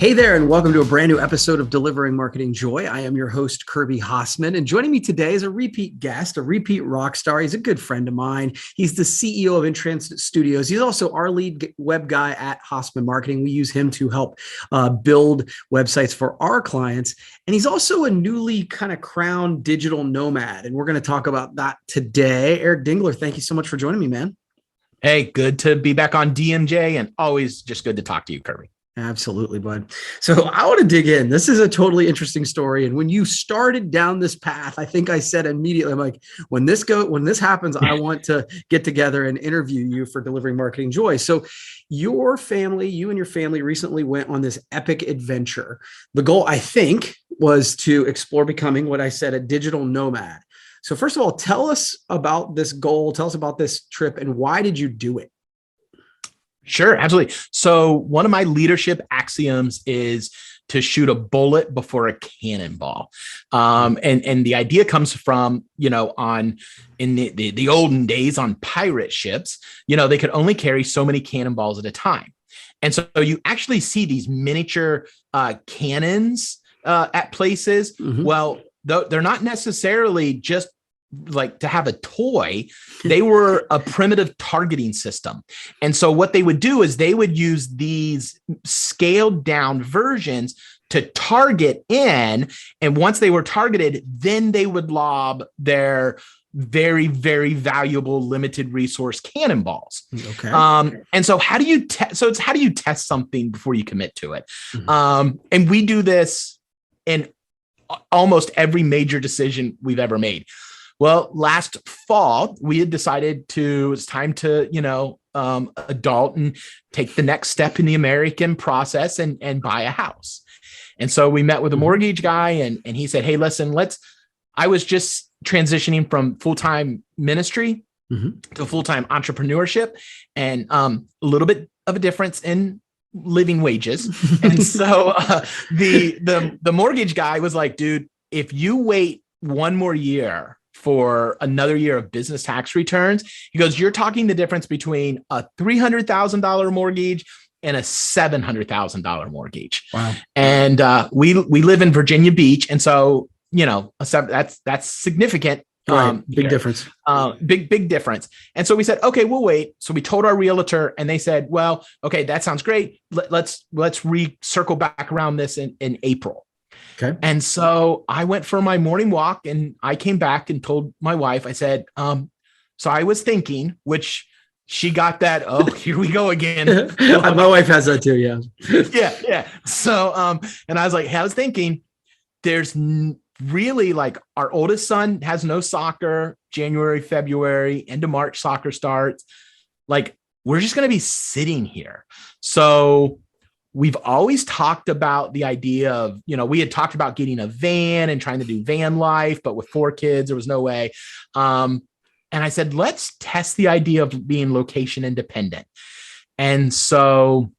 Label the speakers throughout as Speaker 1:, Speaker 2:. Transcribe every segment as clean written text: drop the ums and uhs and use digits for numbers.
Speaker 1: Hey there, and welcome to a brand new episode of Delivering Marketing Joy. I am your host, Kirby Hassman, and joining me today is a repeat guest, a repeat rock star. He's a good friend of mine. He's the CEO of Intransit Studios. He's also our lead web guy at Hassman Marketing. We use him to help build websites for our clients. And he's also a newly kind of crowned digital nomad, and we're going to talk about that today. Eric Dingler, thank you so much for joining me, man.
Speaker 2: Hey, good to be back on DMJ, and always just good to talk to you, Kirby.
Speaker 1: Absolutely, bud. So I want to dig in. This is a totally interesting story. And when you started down this path, I think I said immediately, I'm like, when this happens, I want to get together and interview you for Delivering Marketing Joy. So you and your family recently went on this epic adventure. The goal, I think, was to explore becoming what I said, a digital nomad. So first of all, tell us about this goal. Tell us about this trip and why did you do it?
Speaker 2: Sure, absolutely. So one of my leadership axioms is to shoot a bullet before a cannonball. And the idea comes from, in the olden days on pirate ships, they could only carry so many cannonballs at a time. And so you actually see these miniature cannons at places. Mm-hmm. Well, they're not necessarily just like to have a toy. They were a primitive targeting system. And so what they would do is they would use these scaled down versions to target in. And once they were targeted, then they would lob their very, very valuable limited resource cannonballs. Okay. And so how do you test something before you commit to it? Mm-hmm. And we do this in almost every major decision we've ever made. Well, last fall, we had decided it's time to, adult and take the next step in the American process and buy a house. And so we met with a mortgage guy and he said, hey, listen, I was just transitioning from full-time ministry to full-time entrepreneurship and a little bit of a difference in living wages. And so the mortgage guy was like, dude, if you wait one more year for another year of business tax returns, he goes, you're talking the difference between a $300,000 mortgage and a $700,000 mortgage. Wow. And we live in Virginia Beach. And so, that's significant.
Speaker 1: Big difference.
Speaker 2: Big difference. And so we said, okay, we'll wait. So we told our realtor and they said, well, okay, that sounds great. Let's circle back around this in April. Okay. And so I went for my morning walk and I came back and told my wife, I said, so I was thinking, which she got that, oh, here we go again.
Speaker 1: My wife has that too. Yeah.
Speaker 2: Yeah. So, and I was like, hey, I was thinking there's really like our oldest son has no soccer, January, February, end of March, soccer starts. Like, we're just going to be sitting here. So we've always talked about the idea of, we had talked about getting a van and trying to do van life, but with 4 kids, there was no way. And I said, let's test the idea of being location independent. And so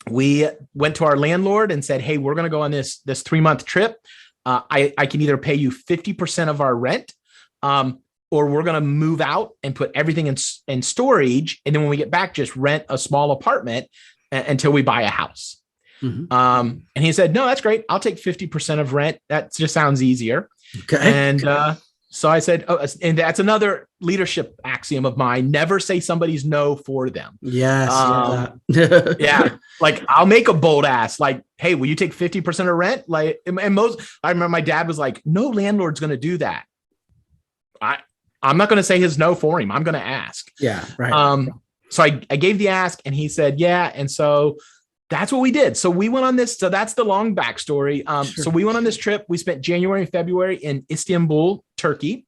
Speaker 2: we went to our landlord and said, hey, we're going to go on this 3-month trip. I can either pay you 50% of our rent, or we're going to move out and put everything in storage. And then when we get back, just rent a small apartment until we buy a house. Mm-hmm. And he said, no, that's great. I'll take 50% of rent. That just sounds easier. Okay. And so I said, and that's another leadership axiom of mine. Never say somebody's no for them.
Speaker 1: Yes.
Speaker 2: Yeah. Like, I'll make a bold ask, like, hey, will you take 50% of rent? Like, I remember my dad was like, no landlord's going to do that. I'm not going to say his no for him. I'm going to ask.
Speaker 1: Yeah. Right.
Speaker 2: So I gave the ask and he said, yeah. And so that's what we did. So we went on this. So that's the long backstory. Sure. So we went on this trip. We spent January and February in Istanbul, Turkey.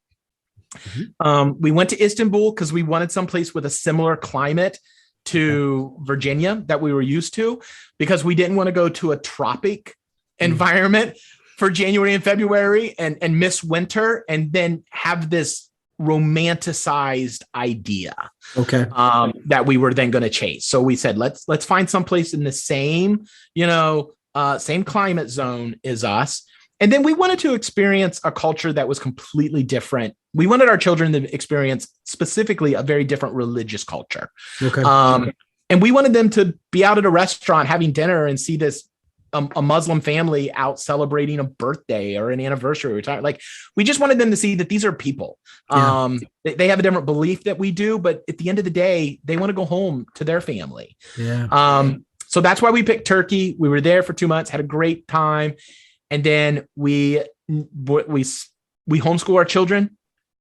Speaker 2: Mm-hmm. We went to Istanbul because we wanted someplace with a similar climate to Virginia that we were used to, because we didn't want to go to a tropic environment for January and February and miss winter and then have this romanticized idea that we were then going to chase. So we said, let's find someplace in the same, same climate zone as us. And then we wanted to experience a culture that was completely different. We wanted our children to experience specifically a very different religious culture. And we wanted them to be out at a restaurant having dinner and see this a Muslim family out celebrating a birthday or an anniversary. Like, we just wanted them to see that these are people.
Speaker 1: Yeah.
Speaker 2: They have a different belief that we do, but at the end of the day, they want to go home to their family.
Speaker 1: Yeah.
Speaker 2: So that's why we picked Turkey. We were there for 2 months, had a great time. And then we homeschool our children.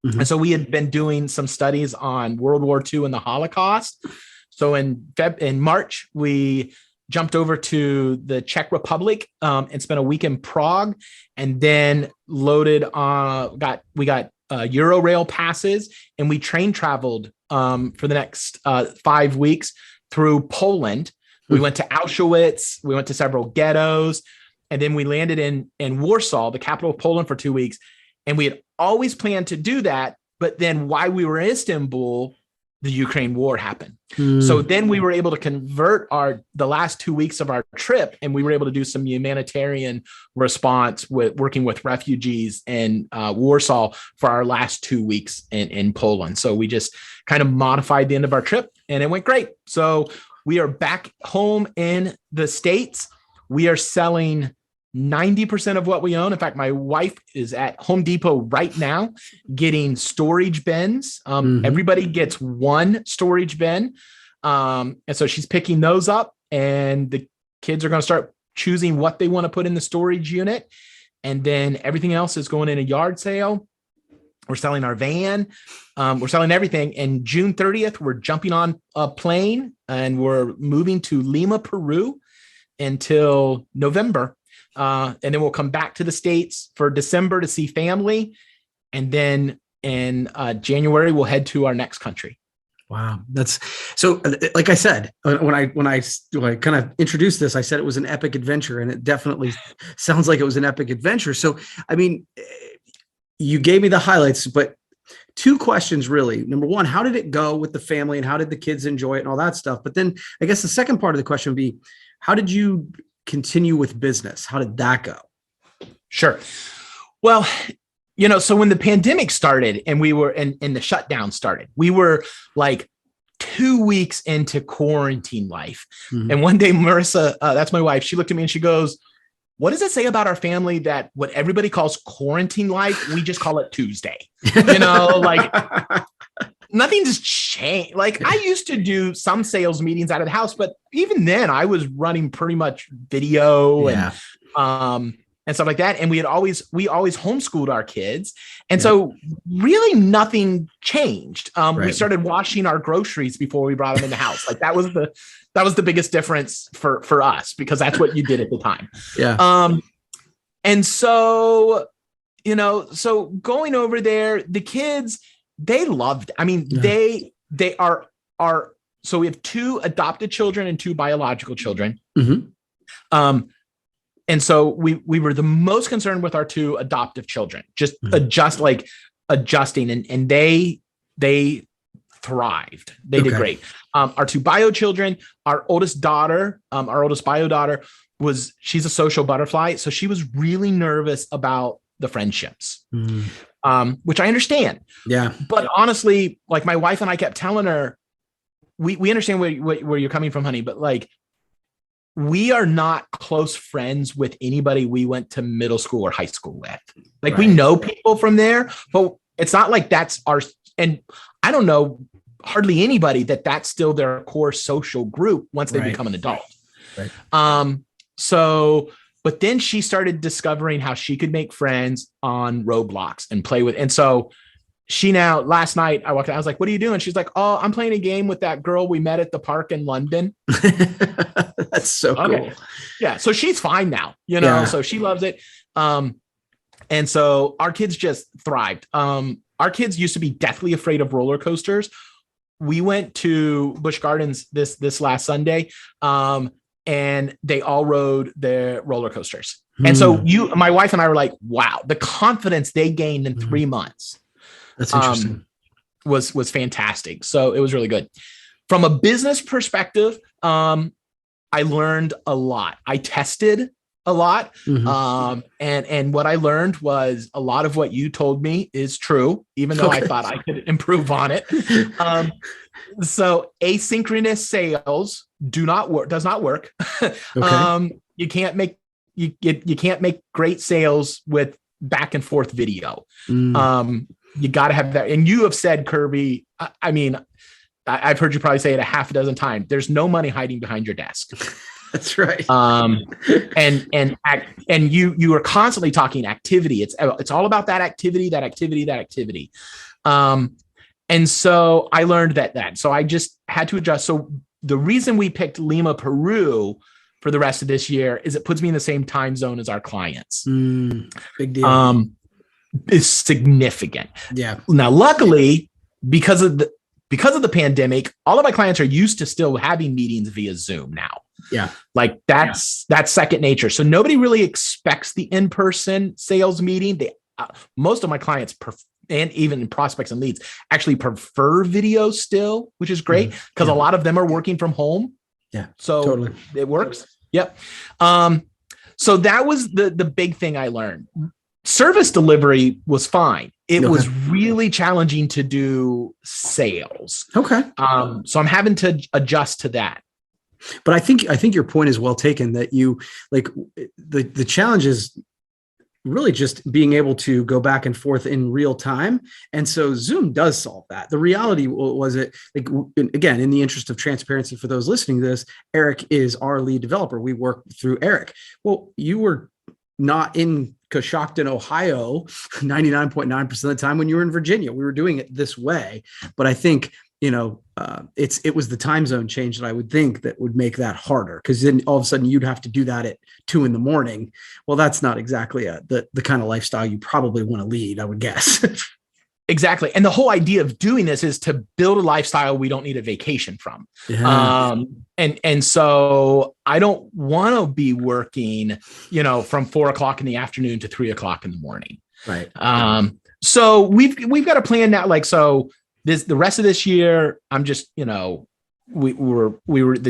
Speaker 2: Mm-hmm. And so we had been doing some studies on World War II and the Holocaust. So in March, we jumped over to the Czech Republic and spent a week in Prague, and then loaded we got Eurorail passes, and we train traveled for the next 5 weeks through Poland. We went to Auschwitz, we went to several ghettos, and then we landed in Warsaw, the capital of Poland, for 2 weeks. And we had always planned to do that, but then while we were in Istanbul, the Ukraine war happened. So then we were able to convert the last 2 weeks of our trip, and we were able to do some humanitarian response with working with refugees in Warsaw for our last 2 weeks in Poland. So we just kind of modified the end of our trip, and it went great. So we are back home in the States. We are selling 90% of what we own. In fact, my wife is at Home Depot right now getting storage bins. Everybody gets one storage bin. And so she's picking those up, and the kids are going to start choosing what they want to put in the storage unit. And then everything else is going in a yard sale. We're selling our van. We're selling everything. And June 30th, we're jumping on a plane and we're moving to Lima, Peru until November. And then we'll come back to the States for December to see family. And then in January, we'll head to our next country.
Speaker 1: Wow. That's so, like I said, when I kind of introduced this, I said it was an epic adventure, and it definitely sounds like it was an epic adventure. So, I mean, you gave me the highlights, but 2 questions really. Number one, how did it go with the family, and how did the kids enjoy it and all that stuff? But then I guess the second part of the question would be, how did you continue with business? How did that go?
Speaker 2: Sure. Well, so when the pandemic started and we were and the shutdown started, we were like 2 weeks into quarantine life. Mm-hmm. And one day, Marissa, that's my wife, she looked at me and she goes, "What does it say about our family that what everybody calls quarantine life, we just call it Tuesday?" Like nothing's changed. Like, I used to do some sales meetings out of the house, but even then I was running pretty much video and stuff like that. And we always homeschooled our kids. And so really nothing changed. We started washing our groceries before we brought them in the house. Like that was the biggest difference for us, because that's what you did at the time. Yeah. And so, so going over there, the kids, they loved, they are, so we have 2 adopted children and 2 biological children. Mm-hmm. And so we were the most concerned with our 2 adoptive children, just adjusting, and they thrived. They did great. Our 2 bio children, our oldest bio daughter she's a social butterfly. So she was really nervous about the friendships, which I understand. Yeah. But honestly, like my wife and I kept telling her, we understand where you're coming from, honey, but like, we are not close friends with anybody we went to middle school or high school with. Like we know people from there, but it's not like that's our, and I don't know hardly anybody that's still their core social group once they become an adult. Right. So, but then she started discovering how she could make friends on Roblox and play with. And so last night I walked out, I was like, "What are you doing?" She's like, "Oh, I'm playing a game with that girl we met at the park in London."
Speaker 1: That's so cool.
Speaker 2: Yeah. So she's fine now, so she loves it. And so our kids just thrived. Our kids used to be deathly afraid of roller coasters. We went to Busch Gardens this last Sunday, and they all rode their roller coasters. And so my wife and I were like, wow, the confidence they gained in 3 months. That's interesting. Was fantastic. So it was really good. From a business perspective, I learned a lot. I tested a lot. Mm-hmm. And what I learned was a lot of what you told me is true, even though I thought I could improve on it. So asynchronous sales does not work. You can't make you can't make great sales with back and forth video. You got to have that. And you have said, Kirby, I mean, I've heard you probably say it a half a dozen times. There's no money hiding behind your desk.
Speaker 1: That's right.
Speaker 2: And you are constantly talking activity. It's all about that activity. And so I learned that. So I just had to adjust. So the reason we picked Lima, Peru for the rest of this year is it puts me in the same time zone as our clients.
Speaker 1: Big deal.
Speaker 2: It's significant.
Speaker 1: Yeah.
Speaker 2: Now, luckily, because of the pandemic, all of my clients are used to still having meetings via Zoom now.
Speaker 1: Yeah.
Speaker 2: Like that's second nature. So nobody really expects the in-person sales meeting. Most of my clients and even prospects and leads actually prefer video still, which is great because a lot of them are working from home.
Speaker 1: Yeah.
Speaker 2: So
Speaker 1: totally.
Speaker 2: It works. Yep. So that was the big thing I learned. Service delivery was fine. It was really challenging to do sales.
Speaker 1: Okay.
Speaker 2: So I'm having to adjust to that.
Speaker 1: But I think your point is well taken, that you like the challenge is really just being able to go back and forth in real time. And so Zoom does solve that. The reality was it, like, again, in the interest of transparency for those listening to this, Eric is our lead developer. We work through Eric. Well, you were not in Coshocton, Ohio, 99.9% of the time when you were in Virginia. We were doing it this way. But I think, it was the time zone change that I would think that would make that harder, because then all of a sudden you'd have to do that at 2 a.m. Well, that's not exactly the kind of lifestyle you probably want to lead, I would guess.
Speaker 2: Exactly. And the whole idea of doing this is to build a lifestyle we don't need a vacation from.
Speaker 1: Yeah.
Speaker 2: And so I don't want to be working, from 4 o'clock in the afternoon to 3 o'clock in the morning.
Speaker 1: Right.
Speaker 2: So we've got a plan now. The rest of this year, I'm just, the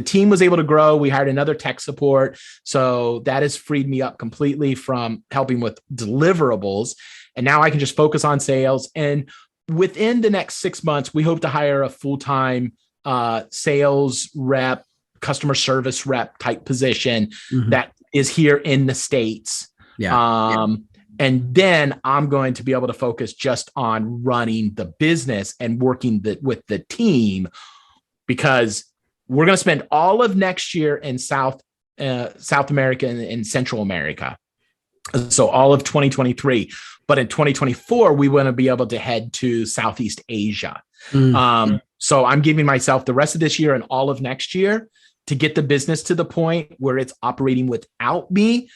Speaker 2: team was able to grow. We hired another tech support. So that has freed me up completely from helping with deliverables. And now I can just focus on sales. And within the next 6 months, we hope to hire a full-time sales rep, customer service rep type position that is here in the States.
Speaker 1: Yeah.
Speaker 2: And then I'm going to be able to focus just on running the business and working with the team, because we're going to spend all of next year in South America and Central America. So all of 2023, but in 2024, we want to be able to head to Southeast Asia. So I'm giving myself the rest of this year and all of next year to get the business to the point where it's operating without me,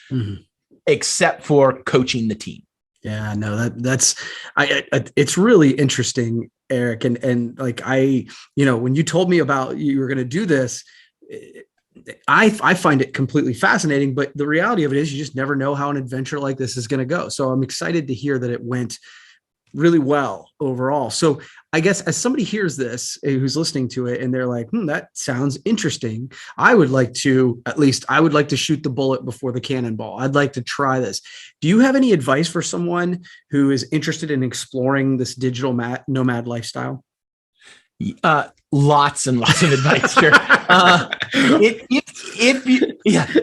Speaker 2: except for coaching the team.
Speaker 1: Yeah, no, it's really interesting, Eric. And like, when you told me about you were going to do this, I find it completely fascinating, but the reality of it is you just never know how an adventure like this is going to go. So I'm excited to hear that it went really well overall. So I guess as somebody hears this, who's listening to it, and they're like, that sounds interesting. I would like to shoot the bullet before the cannonball. I'd like to try this. Do you have any advice for someone who is interested in exploring this digital nomad lifestyle?
Speaker 2: Lots and lots of advice here.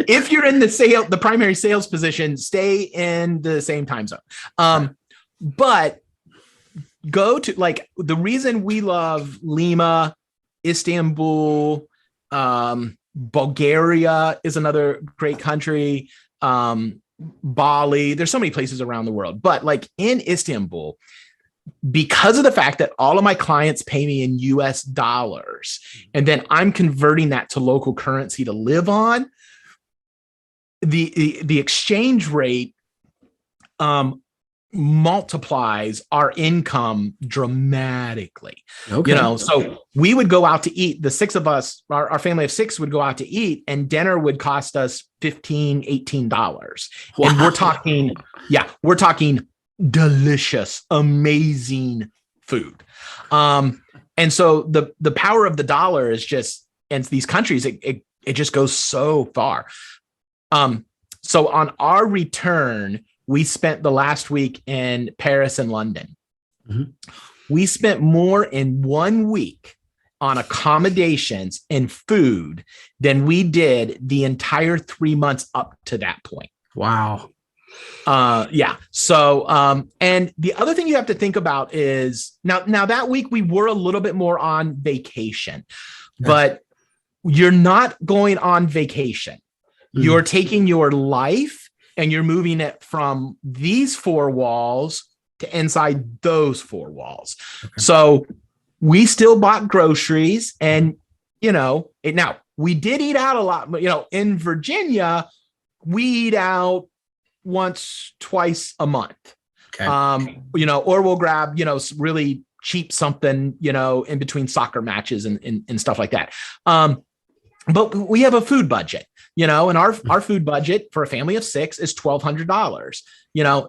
Speaker 2: If you're in the primary sales position, stay in the same time zone. But go to, the reason we love Lima, Istanbul, Bulgaria is another great country. Bali, there's so many places around the world, but in Istanbul, because of the fact that all of my clients pay me in US dollars, and then I'm converting that to local currency to live on, the exchange rate multiplies our income dramatically.
Speaker 1: Okay.
Speaker 2: So we would go out to eat. The 6 of us, our family of 6 would go out to eat, and dinner would cost us $15, $18. Wow. And we're talking delicious, amazing food. And so the power of the dollar is just, and these countries, it just goes so far. So on our return, we spent the last week in Paris and London. We spent more in 1 week on accommodations and food than we did the entire 3 months up to that point.
Speaker 1: Wow.
Speaker 2: Yeah. So, and the other thing you have to think about is now that week we were a little bit more on vacation, but you're not going on vacation. You're taking your life and you're moving it from these four walls to inside those four walls. Okay. So we still bought groceries and, now we did eat out a lot, but, in Virginia, we eat out once, twice a month. Okay. Or we'll grab, really cheap something, in between soccer matches and stuff like that. But we have a food budget, and our food budget for a family of 6 is $1,200.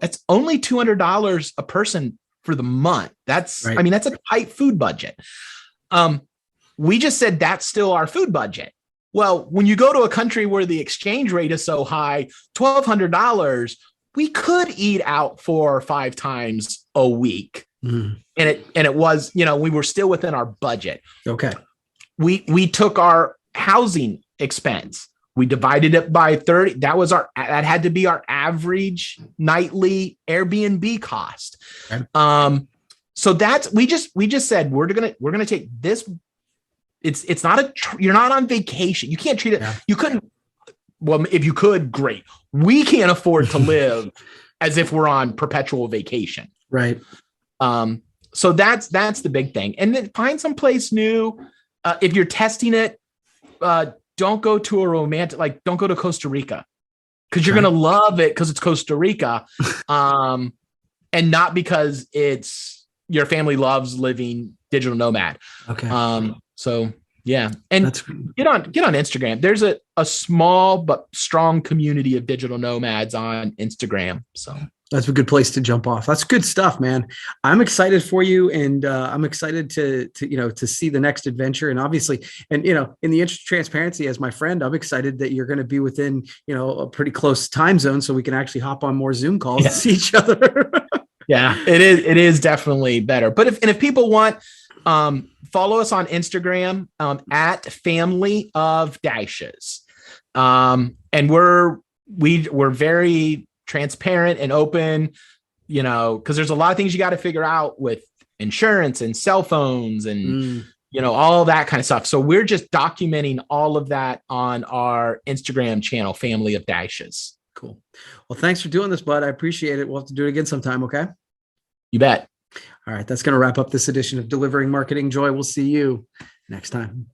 Speaker 2: It's only $200 a person for the month. That's, right. That's a tight food budget. We just said that's still our food budget. Well, when you go to a country where the exchange rate is so high, $1,200, we could eat out 4 or 5 times a week. And it was, we were still within our budget. Okay. We took our housing expense. We divided it by 30. That had to be our average nightly Airbnb cost. Okay. So we just said, we're going to take this. It's not you're not on vacation. You can't treat it. Yeah. You couldn't. Well, if you could, great. We can't afford to live as if we're on perpetual vacation. Right. So that's the big thing. And then find some place new. If you're testing it, don't go to a romantic, don't go to Costa Rica because you're going to love it because it's Costa Rica. And not because it's your family loves living digital nomad. Okay. So yeah. And get on Instagram. There's a small but strong community of digital nomads on Instagram. So that's a good place to jump off. That's good stuff, man. I'm excited for you. And I'm excited to see the next adventure. And obviously, and, in the interest of transparency as my friend, I'm excited that you're going to be within, a pretty close time zone so we can actually hop on more Zoom calls and see each other. Yeah, it is definitely better. But if people want, follow us on Instagram, at Family of Dashes. And we're very transparent and open, because there's a lot of things you got to figure out with insurance and cell phones and, all that kind of stuff. So we're just documenting all of that on our Instagram channel, Family of Dashes. Cool. Well, thanks for doing this, bud. I appreciate it. We'll have to do it again sometime. Okay. You bet. All right. That's going to wrap up this edition of Delivering Marketing Joy. We'll see you next time.